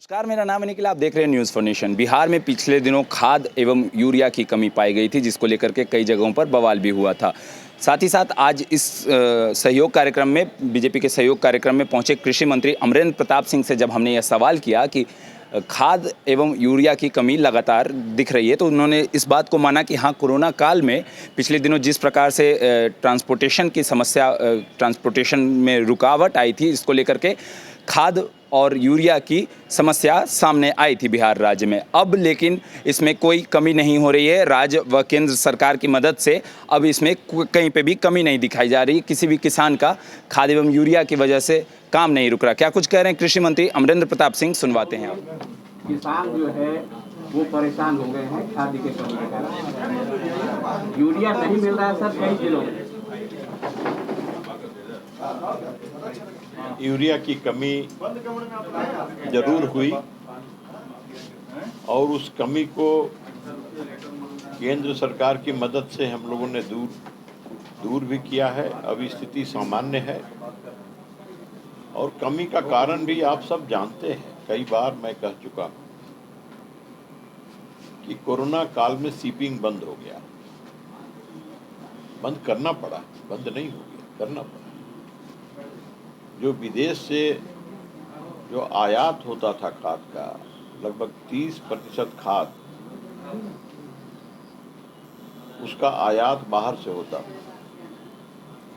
नमस्कार, मेरा नाम है निखिल। आप देख रहे हैं न्यूज़ फॉर नेशन। बिहार में पिछले दिनों खाद एवं यूरिया की कमी पाई गई थी, जिसको लेकर के कई जगहों पर बवाल भी हुआ था। साथ ही साथ आज इस सहयोग कार्यक्रम में, बीजेपी के सहयोग कार्यक्रम में पहुंचे कृषि मंत्री अमरेंद्र प्रताप सिंह से जब हमने यह सवाल किया कि खाद एवं यूरिया की कमी लगातार दिख रही है, तो उन्होंने इस बात को माना कि हाँ, कोरोना काल में पिछले दिनों जिस प्रकार से ट्रांसपोर्टेशन की समस्या, ट्रांसपोर्टेशन में रुकावट आई थी, इसको लेकर के खाद और यूरिया की समस्या सामने आई थी बिहार राज्य में। अब लेकिन इसमें कोई कमी नहीं हो रही है। राज्य व केंद्र सरकार की मदद से अब इसमें कहीं पे भी कमी नहीं दिखाई जा रही। किसी भी किसान का खाद एवं यूरिया की वजह से काम नहीं रुक रहा। क्या कुछ कह रहे हैं कृषि मंत्री अमरेंद्र प्रताप सिंह, सुनवाते हैं आप। किसान जो है वो परेशान हो गए हैं खाद के कमी के कारण। यूरिया नहीं मिल रहा है सर कई जिलों में। यूरिया की कमी जरूर हुई और उस कमी को केंद्र सरकार की मदद से हम लोगों ने दूर भी किया है। अब स्थिति सामान्य है और कमी का कारण भी आप सब जानते हैं। कई बार मैं कह चुका हूं कि कोरोना काल में शिपिंग बंद हो गया, बंद करना पड़ा, बंद नहीं हो गया, करना पड़ा। जो विदेश से जो आयात होता था खाद का, लगभग 30% खाद उसका आयात बाहर से होता,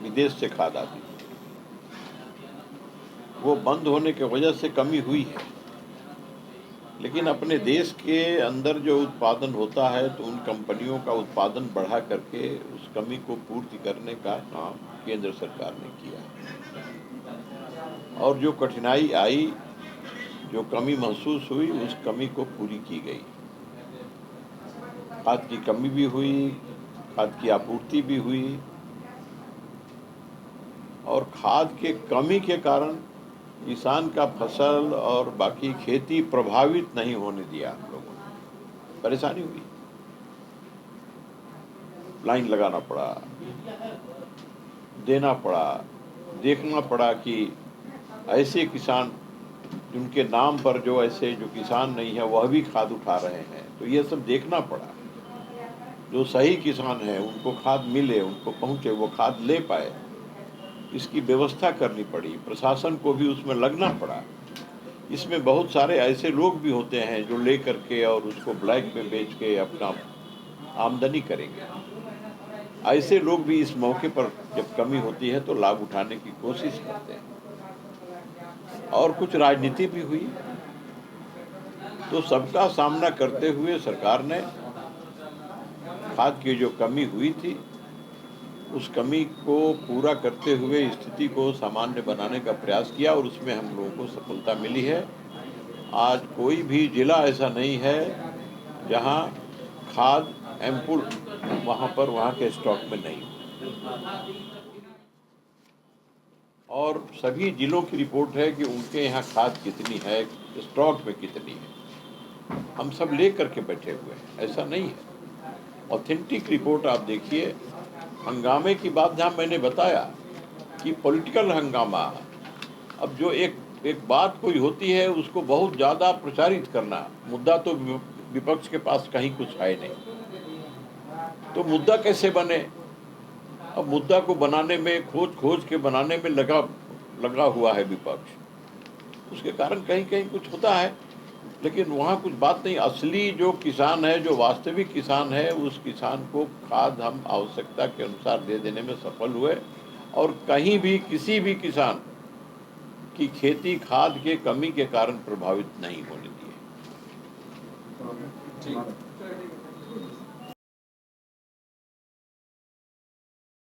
विदेश से खाद आती, वो बंद होने की वजह से कमी हुई है। लेकिन अपने देश के अंदर जो उत्पादन होता है, तो उन कंपनियों का उत्पादन बढ़ा करके उस कमी को पूर्ति करने का काम केंद्र सरकार ने किया। और जो कठिनाई आई, जो कमी महसूस हुई, उस कमी को पूरी की गई। खाद की कमी भी हुई, खाद की आपूर्ति भी हुई और खाद के कमी के कारण किसान का फसल और बाकी खेती प्रभावित नहीं होने दिया। हम लोगों ने परेशानी हुई, लाइन लगाना पड़ा, देना पड़ा, देखना पड़ा कि ऐसे किसान जिनके नाम पर जो किसान नहीं है वह भी खाद उठा रहे हैं, तो ये सब देखना पड़ा। जो सही किसान है उनको खाद मिले, उनको पहुंचे, वो खाद ले पाए, इसकी व्यवस्था करनी पड़ी। प्रशासन को भी उसमें लगना पड़ा। इसमें बहुत सारे ऐसे लोग भी होते हैं जो ले करके और उसको ब्लैक में बेच के अपना आमदनी करेंगे। ऐसे लोग भी इस मौके पर जब कमी होती है तो लाभ उठाने की कोशिश करते हैं। और कुछ राजनीति भी हुई, तो सबका सामना करते हुए सरकार ने खाद की जो कमी हुई थी उस कमी को पूरा करते हुए स्थिति को सामान्य बनाने का प्रयास किया और उसमें हम लोगों को सफलता मिली है। आज कोई भी जिला ऐसा नहीं है जहां खाद एम्पुल वहां के स्टॉक में नहीं। और सभी जिलों की रिपोर्ट है कि उनके यहाँ खाद कितनी है, स्टॉक में कितनी है, हम सब ले करके बैठे हुए हैं। ऐसा नहीं है, ऑथेंटिक रिपोर्ट आप देखिए। हंगामे की बात जहाँ मैंने बताया कि पॉलिटिकल हंगामा, अब जो एक बात कोई होती है उसको बहुत ज़्यादा प्रचारित करना, मुद्दा तो विपक्ष के पास कहीं कुछ है नहीं, तो मुद्दा कैसे बने? अब मुद्दा को बनाने में, खोज के बनाने में लगा हुआ है विपक्ष। उसके कारण कहीं कहीं कुछ होता है, लेकिन वहाँ कुछ बात नहीं। असली जो किसान है, जो वास्तविक किसान है, उस किसान को खाद हम आवश्यकता के अनुसार दे देने में सफल हुए और कहीं भी किसी भी किसान की खेती खाद के कमी के कारण प्रभावित नहीं होने दी है।